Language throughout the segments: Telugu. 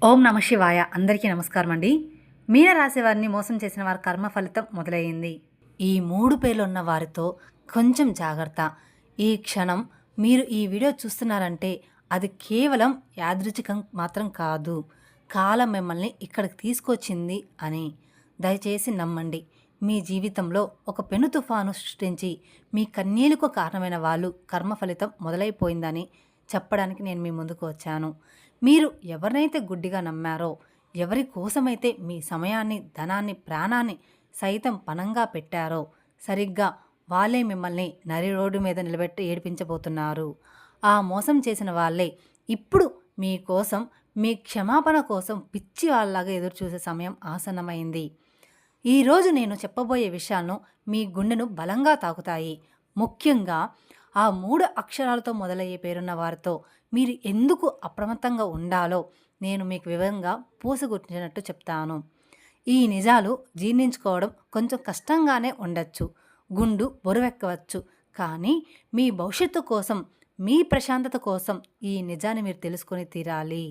ఓం నమ శివాయ. అందరికీ నమస్కారం అండి. మీనరాశి వారిని మోసం చేసిన వారి కర్మ ఫలితం మొదలయ్యింది. ఈ 3 పేర్లున్న వారితో కొంచెం జాగ్రత్త. ఈ క్షణం మీరు ఈ వీడియో చూస్తున్నారంటే అది కేవలం యాదృచ్ఛికం మాత్రం కాదు. కాలం మిమ్మల్ని ఇక్కడికి తీసుకొచ్చింది అని దయచేసి నమ్మండి. మీ జీవితంలో ఒక పెను తుఫాను సృష్టించి మీ కన్నీళ్లకు కారణమైన వాళ్ళు కర్మ ఫలితం మొదలైపోయిందని చెప్పడానికి నేను మీ ముందుకు వచ్చాను. మీరు ఎవరినైతే గుడ్డిగా నమ్మారో, ఎవరి కోసమైతే మీ సమయాన్ని, ధనాన్ని, ప్రాణాన్ని సైతం పణంగా పెట్టారో, సరిగ్గా వాళ్ళే మిమ్మల్ని నరి రోడ్డు మీద నిలబెట్టి ఏడిపించబోతున్నారు. ఆ మోసం చేసిన వాళ్ళే ఇప్పుడు మీకోసం, మీ క్షమాపణ కోసం పిచ్చి వాళ్ళలాగా ఎదురుచూసే సమయం ఆసన్నమైంది. ఈరోజు నేను చెప్పబోయే విషయాలను మీ గుండెను బలంగా తాకుతాయి. ముఖ్యంగా ఆ 3 అక్షరాలతో మొదలయ్యే పేరున్న వారితో మీరు ఎందుకు అప్రమత్తంగా ఉండాలో నేను మీకు వివరంగా పూసగుచ్చినట్టు చెప్తాను. ఈ నిజాలు జీర్ణించుకోవడం కొంచెం కష్టంగానే ఉండొచ్చు, గుండు బరువెక్కవచ్చు. కానీ మీ భవిష్యత్తు కోసం, మీ ప్రశాంతత కోసం ఈ నిజాన్ని మీరు తెలుసుకొని తీరాలి.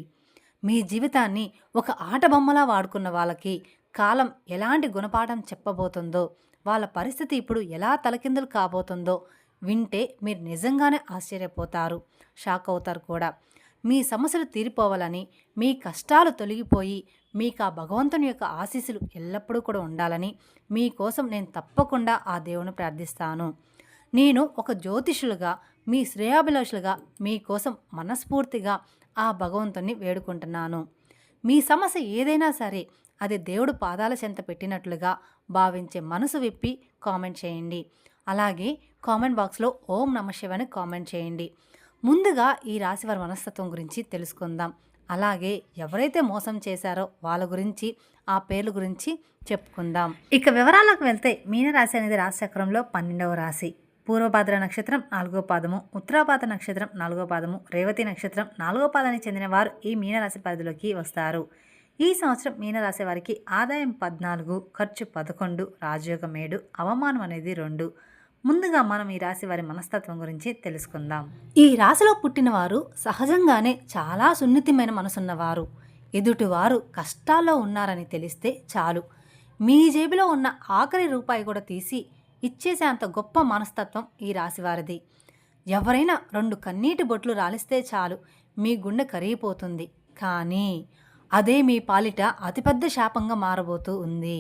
మీ జీవితాన్ని ఒక ఆట బొమ్మలా వాడుకున్న వాళ్ళకి కాలం ఎలాంటి గుణపాఠం చెప్పబోతుందో, వాళ్ళ పరిస్థితి ఇప్పుడు ఎలా తలకిందులు కాబోతుందో వింటే మీరు నిజంగానే ఆశ్చర్యపోతారు, షాక్ అవుతారు కూడా. మీ సమస్యలు తీరిపోవాలని, మీ కష్టాలు తొలగిపోయి మీకు ఆ భగవంతుని యొక్క ఆశీస్సులు ఎల్లప్పుడూ కూడా ఉండాలని మీకోసం నేను తప్పకుండా ఆ దేవుని ప్రార్థిస్తాను. నేను ఒక జ్యోతిషులుగా, మీ శ్రేయాభిలాషులుగా మీకోసం మనస్ఫూర్తిగా ఆ భగవంతుని వేడుకుంటున్నాను. మీ సమస్య ఏదైనా సరే అది దేవుడు పాదాల చెంత పెట్టినట్లుగా భావించే మనసు విప్పి కామెంట్ చేయండి. అలాగే కామెంట్ బాక్స్లో ఓం నమ శివాయ అని కామెంట్ చేయండి. ముందుగా ఈ రాశివారి మనస్తత్వం గురించి తెలుసుకుందాం. అలాగే ఎవరైతే మోసం చేశారో వాళ్ళ గురించి, ఆ పేర్ల గురించి చెప్పుకుందాం. ఇక వివరాలకు వెళ్తే మీనరాశి అనేది రాశిచక్రంలో 12వ రాశి. పూర్వభాద్ర నక్షత్రం 4వ పాదము, ఉత్తరాభాద్ర నక్షత్రం 4వ పాదము, రేవతి నక్షత్రం 4వ పాదానికి చెందిన వారు ఈ మీనరాశి పరిధిలోకి వస్తారు. ఈ సంవత్సరం మీనరాశి వారికి ఆదాయం 14, ఖర్చు 11, రాజయోగం 7, అవమానం అనేది 2. ముందుగా మనం ఈ రాశి వారి మనస్తత్వం గురించి తెలుసుకుందాం. ఈ రాశిలో పుట్టిన వారు సహజంగానే చాలా సున్నితమైన మనసున్నవారు. ఎదుటివారు కష్టాల్లో ఉన్నారని తెలిస్తే చాలు, మీ జేబులో ఉన్న ఆఖరి రూపాయి కూడా తీసి ఇచ్చేసే అంత గొప్ప మనస్తత్వం ఈ రాశివారిది. ఎవరైనా 2 కన్నీటి బొట్లు రాలిస్తే చాలు మీ గుండె కరిగిపోతుంది. కానీ అదే మీ పాలిట అతిపెద్ద శాపంగా మారబోతూ ఉంది.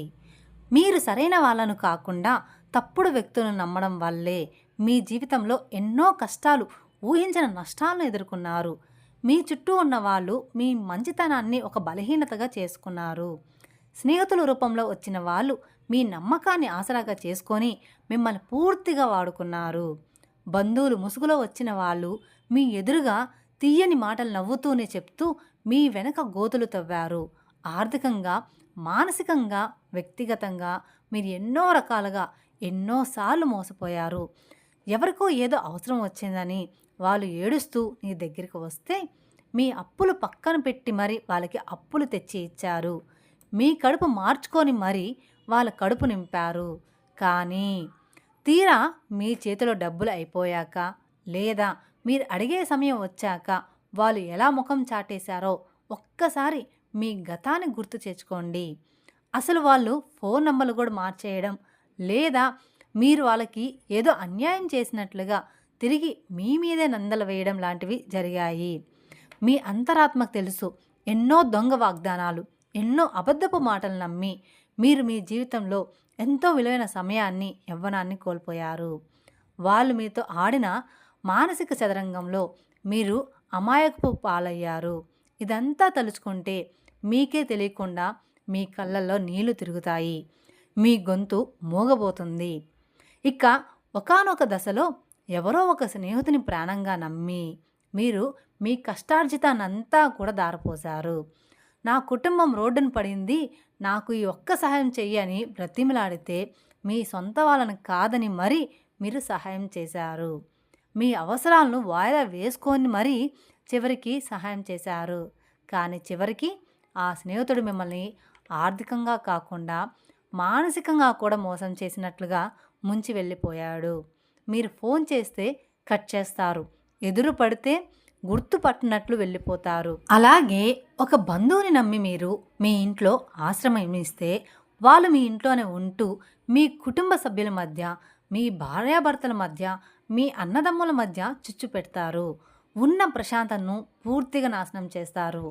మీరు సరైన వాళ్ళను కాకుండా తప్పుడు వ్యక్తులను నమ్మడం వల్లే మీ జీవితంలో ఎన్నో కష్టాలు, ఊహించిన నష్టాలను ఎదుర్కొన్నారు. మీ చుట్టూ ఉన్న వాళ్ళు మీ మంచితనాన్ని ఒక బలహీనతగా చేసుకున్నారు. స్నేహితుల రూపంలో వచ్చిన వాళ్ళు మీ నమ్మకాన్ని ఆసరాగా చేసుకొని మిమ్మల్ని పూర్తిగా వాడుకున్నారు. బంధువులు ముసుగులో వచ్చిన వాళ్ళు మీ ఎదురుగా తీయని మాటలు నవ్వుతూనే చెప్తూ మీ వెనక గోతులు తవ్వారు. ఆర్థికంగా, మానసికంగా, వ్యక్తిగతంగా మీరు ఎన్నో రకాలుగా ఎన్నోసార్లు మోసపోయారు. ఎవరికో ఏదో అవసరం వచ్చిందని వాళ్ళు ఏడుస్తూ నీ దగ్గరికి వస్తే మీ అప్పులు పక్కన పెట్టి మరి వాళ్ళకి అప్పులు తెచ్చి ఇచ్చారు. మీ కడుపు మార్చుకొని మరి వాళ్ళ కడుపు నింపారు. కానీ తీరా మీ చేతిలో డబ్బులు అయిపోయాక, లేదా మీరు అడిగే సమయం వచ్చాక వాళ్ళు ఎలా ముఖం చాటేశారో ఒక్కసారి మీ గతాన్ని గుర్తు తెచ్చుకోండి. అసలు వాళ్ళు ఫోన్ నంబర్లు కూడా మార్చేయడం, లేదా మీరు వాళ్ళకి ఏదో అన్యాయం చేసినట్లుగా తిరిగి మీ మీదే నందలు వేయడం లాంటివి జరిగాయి. మీ అంతరాత్మకు తెలుసు, ఎన్నో దొంగ వాగ్దానాలు, ఎన్నో అబద్ధపు మాటలు నమ్మి మీరు మీ జీవితంలో ఎంతో విలువైన సమయాన్ని, యవ్వనాన్ని కోల్పోయారు. వాళ్ళు మీతో ఆడిన మానసిక చదరంగంలో మీరు అమాయకపు పాలయ్యారు. ఇదంతా తలుచుకుంటే మీకే తెలియకుండా మీ కళ్ళల్లో నీళ్లు తిరుగుతాయి, మీ గొంతు మోగబోతుంది. ఇక ఒకానొక దశలో ఎవరో ఒక స్నేహితుని ప్రాణంగా నమ్మి మీరు మీ కష్టార్జితాన్నంతా కూడా దారపోశారు. నా కుటుంబం రోడ్డున పడింది, నాకు ఈ ఒక్క సహాయం చెయ్యని బ్రతిమిలాడితే మీ సొంత వాళ్ళని కాదని మరీ మీరు సహాయం చేశారు. మీ అవసరాలను వాయిదా వేసుకొని మరీ చివరికి సహాయం చేశారు. కానీ చివరికి ఆ స్నేహితుడు మిమ్మల్ని ఆర్థికంగా కాకుండా మానసికంగా కూడా మోసం చేసినట్లుగా ముంచి వెళ్ళిపోయాడు. మీరు ఫోన్ చేస్తే కట్ చేస్తారు, ఎదురు పడితే గుర్తుపట్టినట్లు వెళ్ళిపోతారు. అలాగే ఒక బంధువుని నమ్మి మీరు మీ ఇంట్లో ఆశ్రమం ఇస్తే వాళ్ళు మీ ఇంట్లోనే ఉంటూ మీ కుటుంబ సభ్యుల మధ్య, మీ భార్యాభర్తల మధ్య, మీ అన్నదమ్ముల మధ్య చిచ్చు పెడతారు. ఉన్న ప్రశాంతతను పూర్తిగా నాశనం చేస్తారు.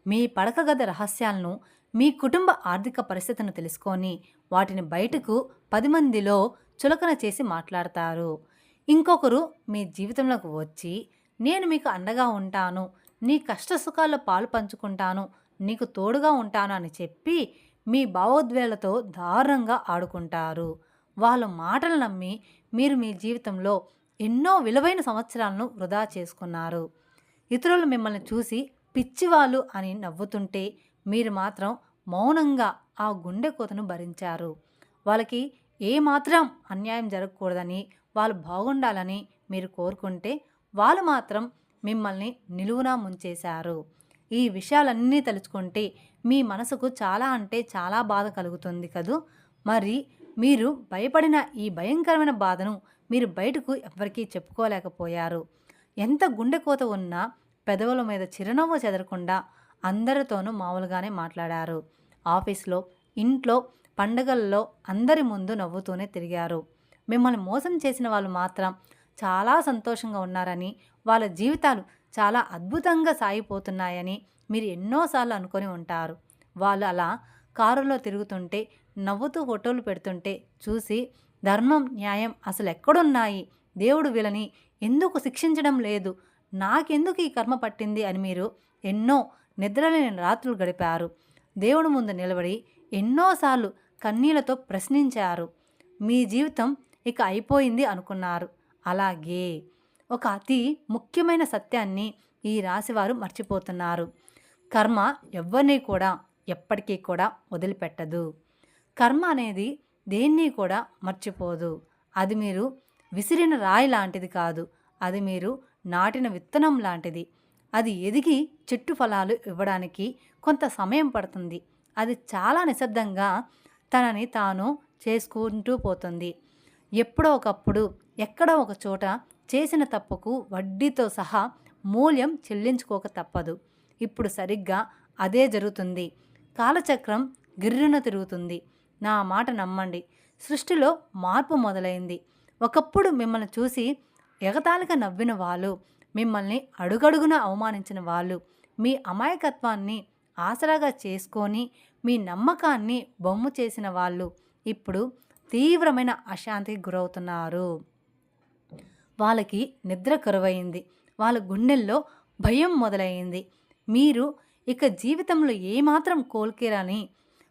మీ పడక గది రహస్యాలను, మీ కుటుంబ ఆర్థిక పరిస్థితిని తెలుసుకొని వాటిని బయటకు 10 మందిలో చులకన చేసి మాట్లాడతారు. ఇంకొకరు మీ జీవితంలోకి వచ్చి నేను మీకు అండగా ఉంటాను, నీ కష్ట సుఖాల్లో పాలు పంచుకుంటాను, నీకు తోడుగా ఉంటాను అని చెప్పి మీ భావోద్వేగాలతో దారుణంగా ఆడుకుంటారు. వాళ్ళ మాటలు నమ్మి మీరు మీ జీవితంలో ఎన్నో విలువైన సంవత్సరాలను వృధా చేసుకున్నారు. ఇతరులు మిమ్మల్ని చూసి పిచ్చివాళ్ళు అని నవ్వుతుంటే మీరు మాత్రం మౌనంగా ఆ గుండె కోతను భరించారు. వాళ్ళకి ఏమాత్రం అన్యాయం జరగకూడదని, వాళ్ళు బాగుండాలని మీరు కోరుకుంటే వాళ్ళు మాత్రం మిమ్మల్ని నిలువునా ముంచేశారు. ఈ విషయాలన్నీ తలుచుకుంటే మీ మనసుకు చాలా అంటే చాలా బాధ కలుగుతుంది కదూ. మరి మీరు భయపడిన ఈ భయంకరమైన బాధను మీరు బయటకు ఎవరికీ చెప్పుకోలేకపోయారు. ఎంత గుండె కోత ఉన్నా పెదవుల మీద చిరునవ్వు చెదరకుండా అందరితోనూ మామూలుగానే మాట్లాడారు. ఆఫీస్లో, ఇంట్లో, పండగల్లో అందరి ముందు నవ్వుతూనే తిరిగారు. మిమ్మల్ని మోసం చేసిన వాళ్ళు మాత్రం చాలా సంతోషంగా ఉన్నారని, వాళ్ళ జీవితాలు చాలా అద్భుతంగా సాగిపోతున్నాయని మీరు ఎన్నోసార్లు అనుకొని ఉంటారు. వాళ్ళు అలా కారులో తిరుగుతుంటే, నవ్వుతూ ఫోటోలు పెడుతుంటే చూసి ధర్మం, న్యాయం అసలు ఎక్కడున్నాయి, దేవుడు వీళ్ళని ఎందుకు శిక్షించడం లేదు, నాకెందుకు ఈ కర్మ పట్టింది అని మీరు ఎన్నో నిద్రలేని రాత్రులు గడిపారు. దేవుడి ముందు నిలబడి ఎన్నోసార్లు కన్నీళ్లతో ప్రశ్నించారు. మీ జీవితం ఇక అయిపోయింది అనుకున్నారు. అలాగే ఒక అతి ముఖ్యమైన సత్యాన్ని ఈ రాశివారు మర్చిపోతున్నారు. కర్మ ఎవరిని కూడా ఎప్పటికీ కూడా వదిలిపెట్టదు. కర్మ అనేది దేన్ని కూడా మర్చిపోదు. అది మీరు విసిరిన రాయి లాంటిది కాదు, అది మీరు నాటిన విత్తనం లాంటిది. అది ఎదిగి చెట్టు ఫలాలు ఇవ్వడానికి కొంత సమయం పడుతుంది. అది చాలా నిశ్శబ్దంగా తనని తాను చేసుకుంటూ పోతుంది. ఎప్పుడో ఒకప్పుడు ఎక్కడో ఒక చోట చేసిన తప్పుకు వడ్డీతో సహా మూల్యం చెల్లించుకోక తప్పదు. ఇప్పుడు సరిగ్గా అదే జరుగుతుంది. కాలచక్రం గిర్రున తిరుగుతుంది. నా మాట నమ్మండి, సృష్టిలో మార్పు మొదలైంది. ఒకప్పుడు మిమ్మల్ని చూసి ఎగతాళిగా నవ్విన వాళ్ళు, మిమ్మల్ని అడుగడుగున అవమానించిన వాళ్ళు, మీ అమాయకత్వాన్ని ఆసరాగా చేసుకొని మీ నమ్మకాన్ని బొమ్ము చేసిన వాళ్ళు ఇప్పుడు తీవ్రమైన అశాంతికి గురవుతున్నారు. వాళ్ళకి నిద్ర కరువైంది. వాళ్ళ గుండెల్లో భయం మొదలైంది. మీరు ఇక జీవితంలో ఏమాత్రం కోల్కేరని,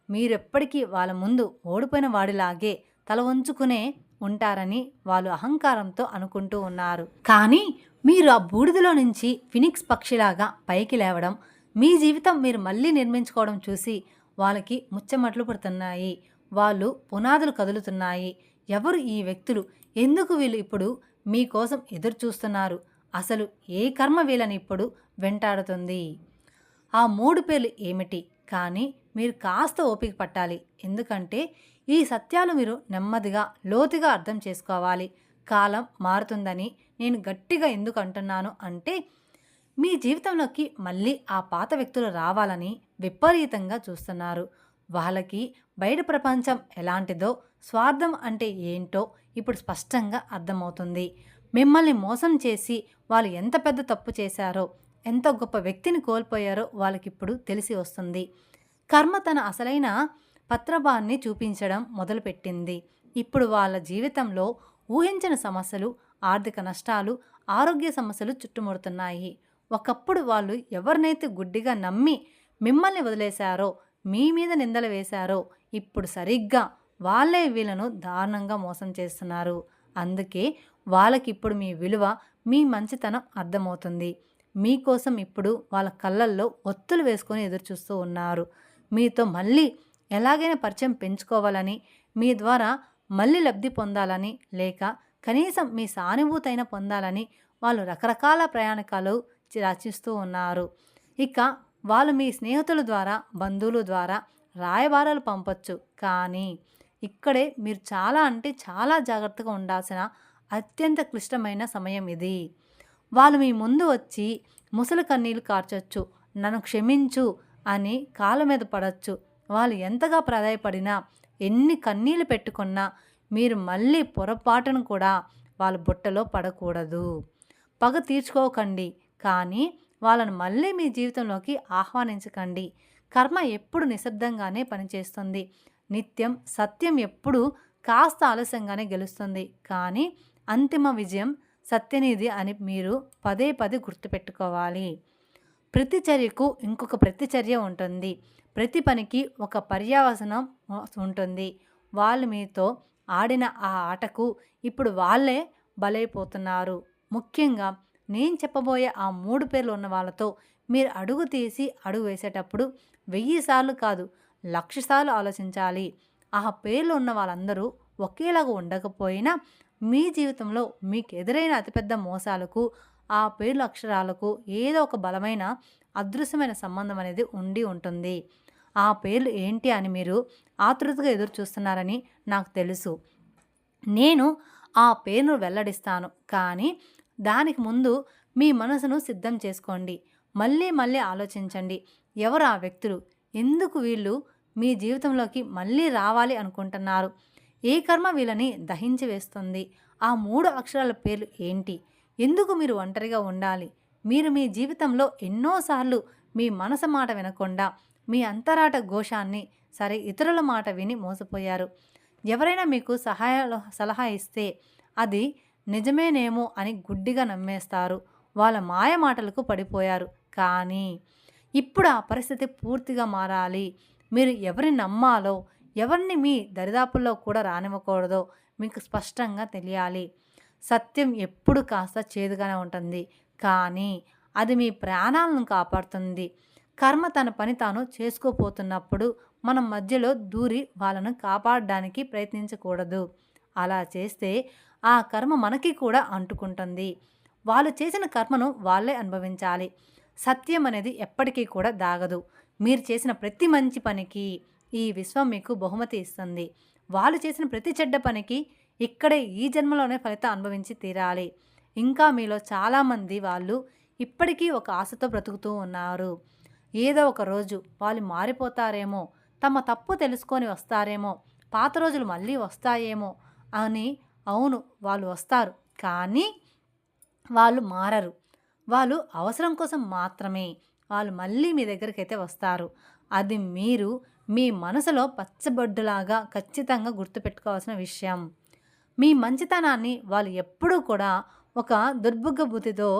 మీరెప్పటికీ వాళ్ళ ముందు ఓడిపోయిన వాడిలాగే తల వంచుకునే ఉంటారని వాళ్ళు అహంకారంతో అనుకుంటూ ఉన్నారు. కానీ మీరు ఆ బూడిదలో నుంచి ఫినిక్స్ పక్షిలాగా పైకి లేవడం, మీ జీవితం మీరు మళ్ళీ నిర్మించుకోవడం చూసి వాళ్ళకి ముచ్చమట్లు పడుతున్నాయి. వాళ్ళు పునాదులు కదులుతున్నాయి. ఎవరు ఈ వ్యక్తులు, ఎందుకు వీళ్ళు ఇప్పుడు మీకోసం ఎదురు చూస్తున్నారు, అసలు ఏ కర్మ వీళ్ళని ఇప్పుడు వెంటాడుతుంది, ఆ 3 పేర్లు ఏమిటి? కానీ మీరు కాస్త ఓపిక పట్టాలి. ఎందుకంటే ఈ సత్యాలు మీరు నెమ్మదిగా లోతుగా అర్థం చేసుకోవాలి. కాలం మారుతుందని నేను గట్టిగా ఎందుకు అంటున్నాను అంటే, మీ జీవితంలోకి మళ్ళీ ఆ పాత వ్యక్తులు రావాలని విపరీతంగా చూస్తున్నారు. వాళ్ళకి బయట ప్రపంచం ఎలాంటిదో, స్వార్థం అంటే ఏంటో ఇప్పుడు స్పష్టంగా అర్థమవుతుంది. మిమ్మల్ని మోసం చేసి వాళ్ళు ఎంత పెద్ద తప్పు చేశారో, ఎంత గొప్ప వ్యక్తిని కోల్పోయారో వాళ్ళకిప్పుడు తెలిసి వస్తుంది. కర్మ తన అసలైన పత్రభాన్ని చూపించడం మొదలుపెట్టింది. ఇప్పుడు వాళ్ళ జీవితంలో ఊహించని సమస్యలు, ఆర్థిక నష్టాలు, ఆరోగ్య సమస్యలు చుట్టుముడుతున్నాయి. ఒకప్పుడు వాళ్ళు ఎవరినైతే గుడ్డిగా నమ్మి మిమ్మల్ని వదిలేశారో, మీ మీద నిందలు వేశారో, ఇప్పుడు సరిగ్గా వాళ్ళే వీళ్ళను దారుణంగా మోసం చేస్తున్నారు. అందుకే వాళ్ళకిప్పుడు మీ విలువ, మీ మంచితనం అర్థమవుతుంది. మీకోసం ఇప్పుడు వాళ్ళ కళ్ళల్లో ఒత్తులు వేసుకొని ఎదురుచూస్తూ ఉన్నారు. మీతో మళ్ళీ ఎలాగైనా పరిచయం పెంచుకోవాలని, మీ ద్వారా మళ్ళీ లబ్ధి పొందాలని, లేక కనీసం మీ సానుభూతైన పొందాలని వాళ్ళు రకరకాల ప్రయాణికాలు రచిస్తూ ఉన్నారు. ఇక వాళ్ళు మీ స్నేహితుల ద్వారా, బంధువుల ద్వారా రాయబారాలు పంపొచ్చు. కానీ ఇక్కడే మీరు చాలా అంటే చాలా జాగ్రత్తగా ఉండాల్సిన అత్యంత క్లిష్టమైన సమయం ఇది. వాళ్ళు మీ ముందు వచ్చి ముసలి కన్నీళ్ళు కార్చొచ్చు, నన్ను క్షమించు అని కాళ్ళ మీద పడవచ్చు. వాళ్ళు ఎంతగా ప్రాధాయపడినా, ఎన్ని కన్నీళ్ళు పెట్టుకున్నా మీరు మళ్ళీ పొరపాటును కూడా వాళ్ళ బుట్టలో పడకూడదు. పగ తీర్చుకోకండి, కానీ వాళ్ళను మళ్ళీ మీ జీవితంలోకి ఆహ్వానించకండి. కర్మ ఎప్పుడు నిశ్శబ్దంగానే పనిచేస్తుంది. నిత్యం సత్యం ఎప్పుడు కాస్త ఆలస్యంగానే గెలుస్తుంది, కానీ అంతిమ విజయం సత్యనిధి అని మీరు పదే పదే గుర్తుపెట్టుకోవాలి. ప్రతి చర్యకు ఇంకొక ప్రతిచర్య ఉంటుంది. ప్రతి పనికి ఒక పర్యవసనం ఉంటుంది. వాళ్ళు మీతో ఆడిన ఆ ఆటకు ఇప్పుడు వాళ్ళే బలైపోతున్నారు. ముఖ్యంగా నేను చెప్పబోయే ఆ 3 పేర్లు ఉన్న వాళ్ళతో మీరు అడుగు తీసి అడుగు వేసేటప్పుడు 1000 సార్లు కాదు, 1,00,000 సార్లు ఆలోచించాలి. ఆ పేర్లు ఉన్న వాళ్ళందరూ ఒకేలాగా ఉండకపోయినా మీ జీవితంలో మీకు ఎదురైన అతిపెద్ద మోసాలకు ఆ పేర్ల అక్షరాలకు ఏదో ఒక బలమైన అదృశ్యమైన సంబంధం అనేది ఉండి ఉంటుంది. ఆ పేర్లు ఏంటి అని మీరు ఆతృతగా ఎదురు చూస్తున్నారని నాకు తెలుసు. నేను ఆ పేరును వెల్లడిస్తాను, కానీ దానికి ముందు మీ మనసును సిద్ధం చేసుకోండి. మళ్ళీ మళ్ళీ ఆలోచించండి. ఎవరు ఆ వ్యక్తులు? ఎందుకు వీళ్ళు మీ జీవితంలోకి మళ్ళీ రావాలి అనుకుంటున్నారు? ఏ కర్మ వీళ్ళని దహించి వేస్తుంది? ఆ 3 అక్షరాల పేర్లు ఏంటి? ఎందుకు మీరు ఒంటరిగా ఉండాలి? మీరు మీ జీవితంలో ఎన్నోసార్లు మీ మనసు మాట వినకుండా మీ అంతరాట ఘోషాన్ని సరే ఇతరుల మాట విని మోసపోయారు. ఎవరైనా మీకు సలహా ఇస్తే అది నిజమేనేమో అని గుడ్డిగా నమ్మేస్తారు. వాళ్ళ మాయ మాటలకు పడిపోయారు. కానీ ఇప్పుడు ఆ పరిస్థితి పూర్తిగా మారాలి. మీరు ఎవరిని నమ్మాలో, ఎవరిని మీ దరిదాపుల్లో కూడా రానివ్వకూడదో మీకు స్పష్టంగా తెలియాలి. సత్యం ఎప్పుడు కాస్త చేదుగానే ఉంటుంది, కానీ అది మీ ప్రాణాలను కాపాడుతుంది. కర్మ తన పని తాను చేసుకోపోతున్నప్పుడు మనం మధ్యలో దూరి వాళ్ళను కాపాడడానికి ప్రయత్నించకూడదు. అలా చేస్తే ఆ కర్మ మనకి కూడా అంటుకుంటుంది. వాళ్ళు చేసిన కర్మను వాళ్ళే అనుభవించాలి. సత్యం అనేది ఎప్పటికీ కూడా దాగదు. మీరు చేసిన ప్రతి మంచి పనికి ఈ విశ్వం మీకు బహుమతి ఇస్తుంది. వాళ్ళు చేసిన ప్రతి చెడ్డ పనికి ఇక్కడే ఈ జన్మలోనే ఫలితం అనుభవించి తీరాలి. ఇంకా మీలో చాలామంది వాళ్ళు ఇప్పటికీ ఒక ఆశతో బ్రతుకుతూ ఉన్నారు. ఏదో ఒక రోజు వాళ్ళు మారిపోతారేమో, తమ తప్పు తెలుసుకొని వస్తారేమో, పాత రోజులు మళ్ళీ వస్తాయేమో అని. అవును, వాళ్ళు వస్తారు, కానీ వాళ్ళు మారరు. వాళ్ళు అవసరం కోసం మాత్రమే వాళ్ళు మళ్ళీ మీ దగ్గరికైతే వస్తారు. అది మీరు మీ మనసులో పచ్చబొడ్డులాగా ఖచ్చితంగా గుర్తుపెట్టుకోవాల్సిన విషయం. మీ మంచితనాన్ని వాళ్ళు ఎప్పుడూ కూడా ఒక దుర్భుగ్గ బుద్ధితో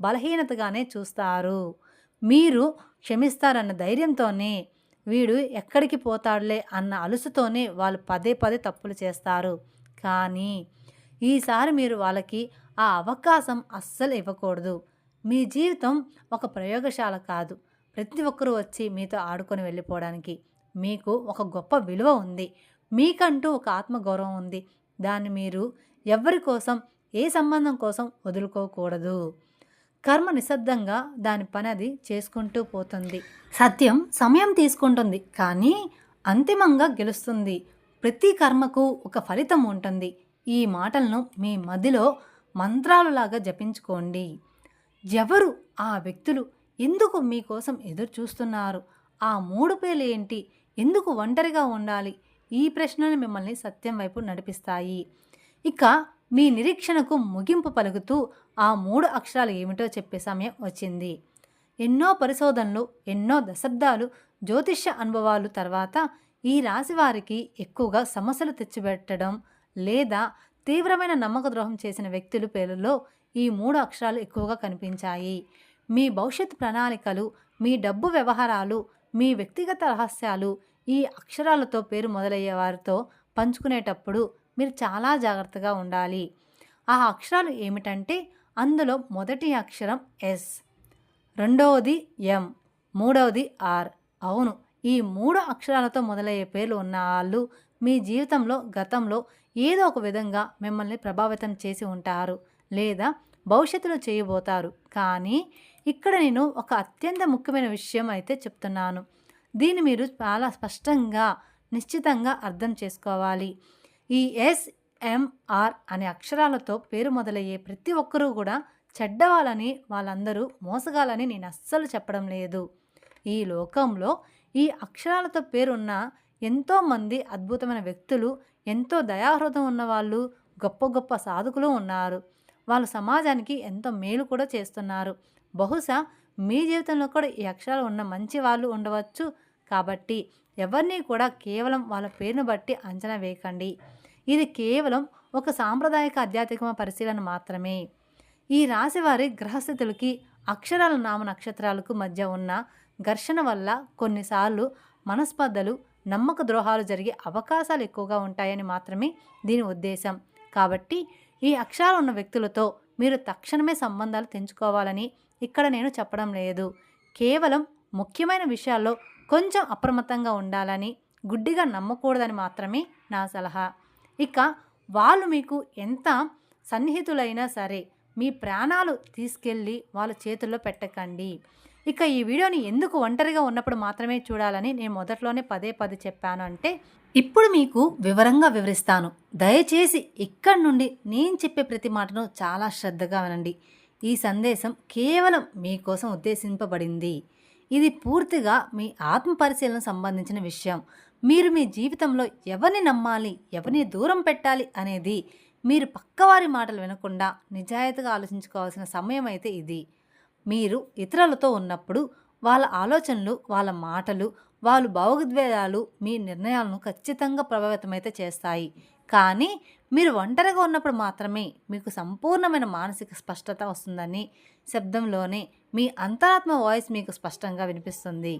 బలహీనతగానే చూస్తారు. మీరు క్షమిస్తారన్న ధైర్యంతోనే, వీడు ఎక్కడికి పోతాడులే అన్న అలుసుతోనే వాళ్ళు పదే పదే తప్పులు చేస్తారు. కానీ ఈసారి మీరు వాళ్ళకి ఆ అవకాశం అస్సలు ఇవ్వకూడదు. మీ జీవితం ఒక ప్రయోగశాల కాదు. ప్రతి ఒక్కరూ వచ్చి మీతో ఆడుకొని వెళ్ళిపోవడానికి. మీకు ఒక గొప్ప విలువ ఉంది. మీకంటూ ఒక ఆత్మగౌరవం ఉంది. దాన్ని మీరు ఎవరి కోసం, ఏ సంబంధం కోసం వదులుకోకూడదు. కర్మ నిశ్శబ్దంగా దాని పని అది చేసుకుంటూ పోతుంది. సత్యం సమయం తీసుకుంటుంది, కానీ అంతిమంగా గెలుస్తుంది. ప్రతి కర్మకు ఒక ఫలితం ఉంటుంది. ఈ మాటలను మీ మదిలో మంత్రాలులాగా జపించుకోండి. ఎవరు ఆ వ్యక్తులు? ఎందుకు మీకోసం ఎదురు చూస్తున్నారు? ఆ 3 పేర్లు ఏంటి? ఎందుకు ఒంటరిగా ఉండాలి? ఈ ప్రశ్నలు మిమ్మల్ని సత్యం వైపు నడిపిస్తాయి. ఇక మీ నిరీక్షణకు ముగింపు పలుకుతూ ఆ 3 అక్షరాలు ఏమిటో చెప్పే సమయం వచ్చింది. ఎన్నో పరిశోధనలు, ఎన్నో దశాబ్దాలు జ్యోతిష్య అనుభవాలు తర్వాత ఈ రాశి వారికి ఎక్కువగా సమస్యలు తెచ్చిపెట్టడం లేదా తీవ్రమైన నమ్మక ద్రోహం చేసిన వ్యక్తుల పేర్లలో ఈ 3 అక్షరాలు ఎక్కువగా కనిపించాయి. మీ భవిష్యత్ ప్రణాళికలు, మీ డబ్బు వ్యవహారాలు, మీ వ్యక్తిగత రహస్యాలు ఈ అక్షరాలతో పేరు మొదలయ్యే వారితో పంచుకునేటప్పుడు మీరు చాలా జాగ్రత్తగా ఉండాలి. ఆ అక్షరాలు ఏమిటంటే, అందులో మొదటి అక్షరం ఎస్, రెండవది ఎం, మూడవది ఆర్. అవును, ఈ 3 అక్షరాలతో మొదలయ్యే పేర్లు ఉన్న వాళ్ళు మీ జీవితంలో గతంలో ఏదో ఒక విధంగా మిమ్మల్ని ప్రభావితం చేసి ఉంటారు లేదా భవిష్యత్తులో చేయబోతారు. కానీ ఇక్కడ నేను ఒక అత్యంత ముఖ్యమైన విషయం అయితే చెప్తున్నాను. దీన్ని మీరు చాలా స్పష్టంగా, నిశ్చితంగా అర్థం చేసుకోవాలి. ఈ ఎస్ఎంఆర్ అనే అక్షరాలతో పేరు మొదలయ్యే ప్రతి ఒక్కరూ కూడా చెడ్డవాళ్ళని వాళ్ళందరూ మోసగాలని నేను అస్సలు చెప్పడం లేదు. ఈ లోకంలో ఈ అక్షరాలతో పేరున్న ఎంతోమంది అద్భుతమైన వ్యక్తులు, ఎంతో దయాహృదయం ఉన్నవాళ్ళు, గొప్ప గొప్ప సాధకులు ఉన్నారు. వాళ్ళు సమాజానికి ఎంతో మేలు కూడా చేస్తున్నారు. బహుశా మీ జీవితంలో కూడా ఈ అక్షరాలు ఉన్న మంచి వాళ్ళు ఉండవచ్చు. కాబట్టి ఎవరిని కూడా కేవలం వాళ్ళ పేరును బట్టి అంచనా వేయకండి. ఇది కేవలం ఒక సాంప్రదాయక ఆధ్యాత్మిక పరిశీలన మాత్రమే. ఈ రాశివారి గ్రహస్థితులకి అక్షరాల నామ నక్షత్రాలకు మధ్య ఉన్న ఘర్షణ వల్ల కొన్నిసార్లు మనస్పర్ధలు, నమ్మక ద్రోహాలు జరిగే అవకాశాలు ఎక్కువగా ఉంటాయని మాత్రమే దీని ఉద్దేశం. కాబట్టి ఈ అక్షరాలు ఉన్న వ్యక్తులతో మీరు తక్షణమే సంబంధాలు తెంచుకోవాలని ఇక్కడ నేను చెప్పడం లేదు. కేవలం ముఖ్యమైన విషయాల్లో కొంచెం అప్రమత్తంగా ఉండాలని, గుడ్డిగా నమ్మకూడదని మాత్రమే నా సలహా. ఇక వాళ్ళు మీకు ఎంత సన్నిహితులైనా సరే మీ ప్రాణాలు తీసుకెళ్ళి వాళ్ళ చేతుల్లో పెట్టకండి. ఇక ఈ వీడియోని ఎందుకు ఒంటరిగా ఉన్నప్పుడు మాత్రమే చూడాలని నేను మొదట్లోనే పదే చెప్పాను అంటే, ఇప్పుడు మీకు వివరంగా వివరిస్తాను. దయచేసి ఇక్కడి నుండి నేను చెప్పే ప్రతి మాటను చాలా శ్రద్ధగా వినండి. ఈ సందేశం కేవలం మీకోసం ఉద్దేశింపబడింది. ఇది పూర్తిగా మీ ఆత్మ పరిశీలనకు సంబంధించిన విషయం. మీరు మీ జీవితంలో ఎవరిని నమ్మాలి, ఎవరిని దూరం పెట్టాలి అనేది మీరు పక్కవారి మాటలు వినకుండా నిజాయితీగా ఆలోచించుకోవాల్సిన సమయం అయితే ఇది. మీరు ఇతరులతో ఉన్నప్పుడు వాళ్ళ ఆలోచనలు, వాళ్ళ మాటలు, వాళ్ళ భావోద్వేగాలు మీ నిర్ణయాలను ఖచ్చితంగా ప్రభావితమైతే చేస్తాయి. కానీ మీరు ఒంటరిగా ఉన్నప్పుడు మాత్రమే మీకు సంపూర్ణమైన మానసిక స్పష్టత వస్తుందని శబ్దంలోనే మీ అంతరాత్మ వాయిస్ మీకు స్పష్టంగా వినిపిస్తుంది.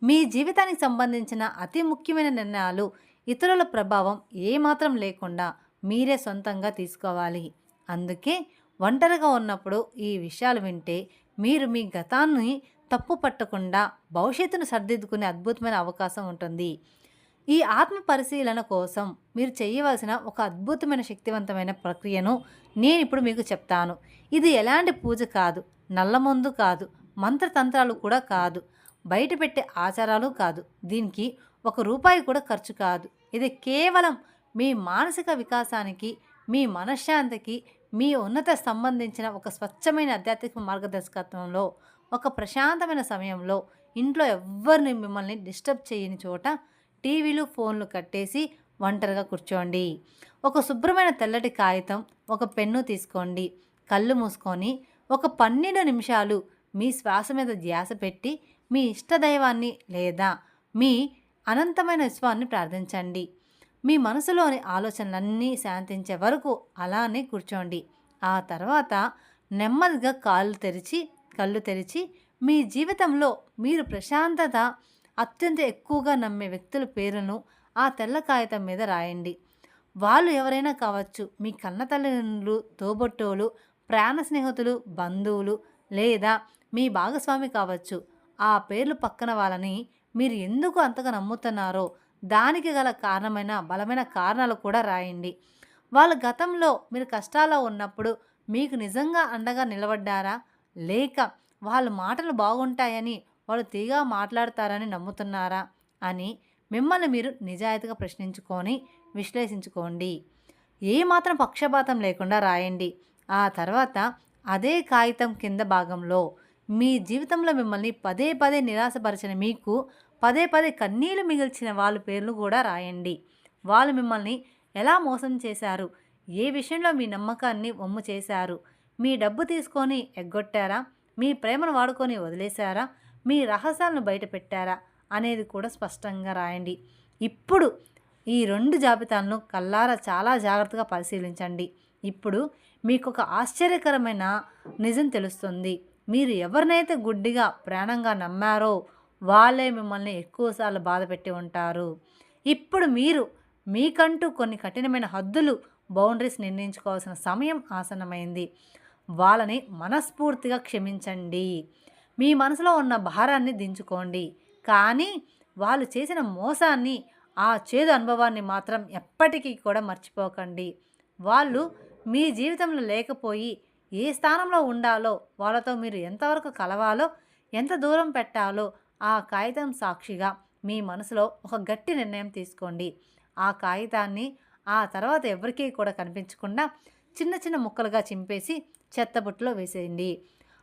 మీ జీవితానికి సంబంధించిన అతి ముఖ్యమైన నిర్ణయాలు ఇతరుల ప్రభావం ఏమాత్రం లేకుండా మీరే సొంతంగా తీసుకోవాలి. అందుకే ఒంటరిగా ఉన్నప్పుడు ఈ విషయాలు వింటే మీరు మీ గతాన్ని తప్పు పట్టకుండా భవిష్యత్తును సరిదిద్దుకునే అద్భుతమైన అవకాశం ఉంటుంది. ఈ ఆత్మ పరిశీలన కోసం మీరు చేయవలసిన ఒక అద్భుతమైన శక్తివంతమైన ప్రక్రియను నేను ఇప్పుడు మీకు చెప్తాను. ఇది ఎలాంటి పూజ కాదు, నల్లమందు కాదు, మంత్రతంత్రాలు కూడా కాదు, బయట పెట్టే ఆచారాలు కాదు. దీనికి ₹1 కూడా ఖర్చు కాదు. ఇది కేవలం మీ మానసిక వికాసానికి, మీ మనశ్శాంతికి, మీ ఉన్నత సంబంధించిన ఒక స్వచ్ఛమైన ఆధ్యాత్మిక మార్గదర్శకత్వంలో, ఒక ప్రశాంతమైన సమయంలో, ఇంట్లో ఎవ్వరిని మిమ్మల్ని డిస్టర్బ్ చేయని చోట టీవీలు, ఫోన్లు కట్టేసి ఒంటరిగా కూర్చోండి. ఒక శుభ్రమైన తెల్లటి కాగితం, ఒక పెన్ను తీసుకోండి. కళ్ళు మూసుకొని ఒక 12 నిమిషాలు మీ శ్వాస మీద ధ్యాస పెట్టి మీ ఇష్టదైవాన్ని లేదా మీ అనంతమైన విశ్వాన్ని ప్రార్థించండి. మీ మనసులోని ఆలోచనలన్నీ శాంతించే వరకు అలానే కూర్చోండి. ఆ తర్వాత నెమ్మదిగా కళ్ళు తెరిచి మీ జీవితంలో మీరు ప్రశాంతత అత్యంత ఎక్కువగా నమ్మే వ్యక్తుల పేరును ఆ తెల్ల కాగితం మీద రాయండి. వాళ్ళు ఎవరైనా కావచ్చు, మీ కన్న తల్లిదండ్రులు, తోబుట్టువులు, ప్రాణ స్నేహితులు, బంధువులు లేదా మీ భాగస్వామి కావచ్చు. ఆ పేర్లు పక్కన వాళ్ళని మీరు ఎందుకు అంతగా నమ్ముతున్నారో దానికి గల బలమైన కారణాలు కూడా రాయండి. వాళ్ళ గతంలో మీరు కష్టాల్లో ఉన్నప్పుడు మీకు నిజంగా అండగా నిలబడ్డారా, లేక వాళ్ళ మాటలు బాగుంటాయని వాళ్ళు తీగా మాట్లాడతారని నమ్ముతున్నారా అని మిమ్మల్ని మీరు నిజాయితీగా ప్రశ్నించుకొని విశ్లేషించుకోండి. ఏమాత్రం పక్షపాతం లేకుండా రాయండి. ఆ తర్వాత అదే కాగితం కింద భాగంలో మీ జీవితంలో మిమ్మల్ని పదే నిరాశపరిచిన, మీకు పదే కన్నీళ్లు మిగిల్చిన వాళ్ళ పేర్లు కూడా రాయండి. వాళ్ళు మిమ్మల్ని ఎలా మోసం చేశారు, ఏ విషయంలో మీ నమ్మకాన్ని వమ్ము చేశారు, మీ డబ్బు తీసుకొని ఎగ్గొట్టారా, మీ ప్రేమను వాడుకొని వదిలేశారా, మీ రహస్యాలను బయట పెట్టారా అనేది కూడా స్పష్టంగా రాయండి. ఇప్పుడు ఈ 2 జాబితాలను కల్లారా చాలా జాగ్రత్తగా పరిశీలించండి. ఇప్పుడు మీకు ఒక ఆశ్చర్యకరమైన నిజం తెలుస్తుంది. మీరు ఎవరినైతే గుడ్డిగా ప్రాణంగా నమ్మారో వాళ్ళే మిమ్మల్ని ఎక్కువసార్లు బాధ పెట్టి ఉంటారు. ఇప్పుడు మీరు మీకంటూ కొన్ని కఠినమైన హద్దులు, బౌండరీస్ నిర్ణయించుకోవాల్సిన సమయం ఆసన్నమైంది. వాళ్ళని మనస్ఫూర్తిగా క్షమించండి. మీ మనసులో ఉన్న భారాన్ని దించుకోండి. కానీ వాళ్ళు చేసిన మోసాన్ని, ఆ చేదు అనుభవాన్ని మాత్రం ఎప్పటికీ కూడా మర్చిపోకండి. వాళ్ళు మీ జీవితంలో లేకపోయి ఏ స్థానంలో ఉండాలో, వాళ్ళతో మీరు ఎంతవరకు కలవాలో, ఎంత దూరం పెట్టాలో ఆ కాగితం సాక్షిగా మీ మనసులో ఒక గట్టి నిర్ణయం తీసుకోండి. ఆ కాగితాన్ని ఆ తర్వాత ఎవరికీ కూడా కనిపించకుండా చిన్న చిన్న ముక్కలుగా చింపేసి చెత్తబుట్టలో వేసేయండి.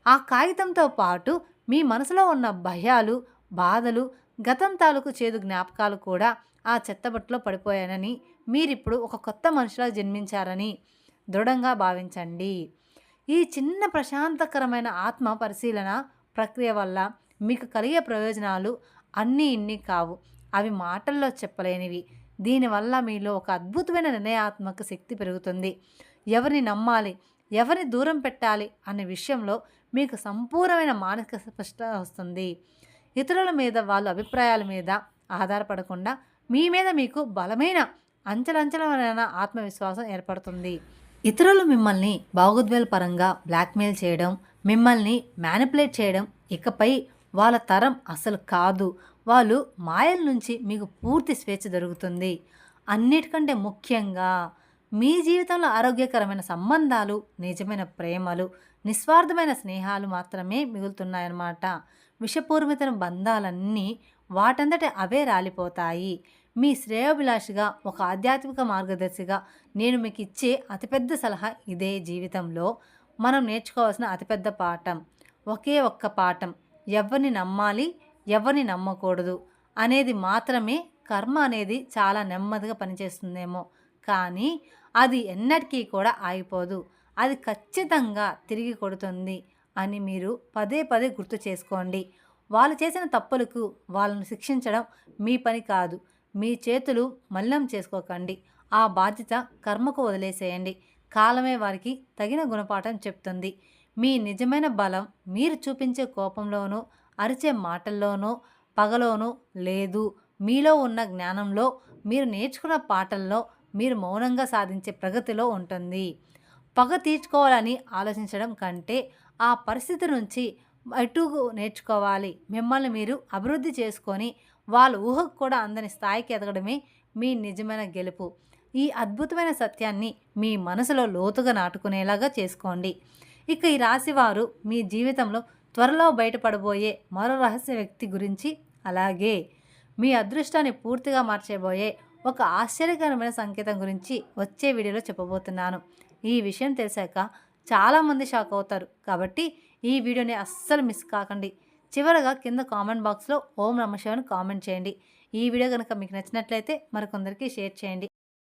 ఆ కాగితంతో పాటు మీ మనసులో ఉన్న భయాలు, బాధలు, గతం తాలూకు చేదు జ్ఞాపకాలు కూడా ఆ చెత్తబుట్టలో పడిపోయానని, మీరిప్పుడు ఒక కొత్త మనిషిలా జన్మించారని దృఢంగా భావించండి. ఈ చిన్న ప్రశాంతకరమైన ఆత్మ పరిశీలన ప్రక్రియ వల్ల మీకు కలిగే ప్రయోజనాలు అన్నీ ఇన్ని కావు. అవి మాటల్లో చెప్పలేనివి. దీనివల్ల మీలో ఒక అద్భుతమైన నిర్ణయాత్మక శక్తి పెరుగుతుంది. ఎవరిని నమ్మాలి, ఎవరిని దూరం పెట్టాలి అనే విషయంలో మీకు సంపూర్ణమైన మానసిక స్పష్టత వస్తుంది. ఇతరుల మీద వాళ్ళ అభిప్రాయాల మీద ఆధారపడకుండా మీ మీద మీకు బలమైన అంచలంచలమైన ఆత్మవిశ్వాసం ఏర్పడుతుంది. ఇతరులు మిమ్మల్ని భావోద్వేగపరంగా బ్లాక్మెయిల్ చేయడం, మిమ్మల్ని మ్యానిపులేట్ చేయడం ఇకపై వాళ్ళ తరం అసలు కాదు. వాళ్ళు మాయల నుంచి మీకు పూర్తి స్వేచ్ఛ దొరుకుతుంది. అన్నిటికంటే ముఖ్యంగా మీ జీవితంలో ఆరోగ్యకరమైన సంబంధాలు, నిజమైన ప్రేమలు, నిస్వార్థమైన స్నేహాలు మాత్రమే మిగులుతున్నాయన్నమాట. విషపూరితమైన బంధాలన్నీ వాటంతట అవే రాలిపోతాయి. మీ శ్రేయోభిలాషిగా, ఒక ఆధ్యాత్మిక మార్గదర్శిగా నేను మీకు ఇచ్చే అతిపెద్ద సలహా ఇదే. జీవితంలో మనం నేర్చుకోవాల్సిన అతిపెద్ద పాఠం, ఒకే ఒక్క పాఠం, ఎవరిని నమ్మాలి, ఎవరిని నమ్మకూడదు అనేది మాత్రమే. కర్మ అనేది చాలా నెమ్మదిగా పనిచేస్తుందేమో, కానీ అది ఎన్నటికీ కూడా ఆగిపోదు. అది ఖచ్చితంగా తిరిగి కొడుతుంది అని మీరు పదే పదే గుర్తు చేసుకోండి. వాళ్ళు చేసిన తప్పులకు వాళ్ళను శిక్షించడం మీ పని కాదు. మీ చేతులు మలినం చేసుకోకండి. ఆ బాధ్యత కర్మకు వదిలేసేయండి. కాలమే వారికి తగిన గుణపాఠం చెప్తుంది. మీ నిజమైన బలం మీరు చూపించే కోపంలోనూ, అరిచే మాటల్లోనూ, పగలోనూ లేదు. మీలో ఉన్న జ్ఞానంలో, మీరు నేర్చుకున్న పాఠల్లో, మీరు మౌనంగా సాధించే ప్రగతిలో ఉంటుంది. పగ తీర్చుకోవాలని ఆలోచించడం కంటే ఆ పరిస్థితి నుంచి అటుగు నేర్చుకోవాలి. మిమ్మల్ని మీరు అభివృద్ధి చేసుకొని వాళ్ళ ఊహకు కూడా అందని స్థాయికి ఎదగడమే మీ నిజమైన గెలుపు. ఈ అద్భుతమైన సత్యాన్ని మీ మనసులో లోతుగా నాటుకునేలాగా చేసుకోండి. ఇక ఈ రాశివారు మీ జీవితంలో త్వరలో బయటపడబోయే మరో రహస్య వ్యక్తి గురించి, అలాగే మీ అదృష్టాన్ని పూర్తిగా మార్చేబోయే ఒక ఆశ్చర్యకరమైన సంకేతం గురించి వచ్చే వీడియోలో చెప్పబోతున్నాను. ఈ విషయం తెలిసాక చాలామంది షాక్ అవుతారు. కాబట్టి ఈ వీడియోని అస్సలు మిస్ కాకండి. చివరగా కింద కామెంట్ బాక్స్లో ఓం నమః శివాయ అని కామెంట్ చేయండి. ఈ వీడియో కనుక మీకు నచ్చినట్లయితే మరికొందరికి షేర్ చేయండి.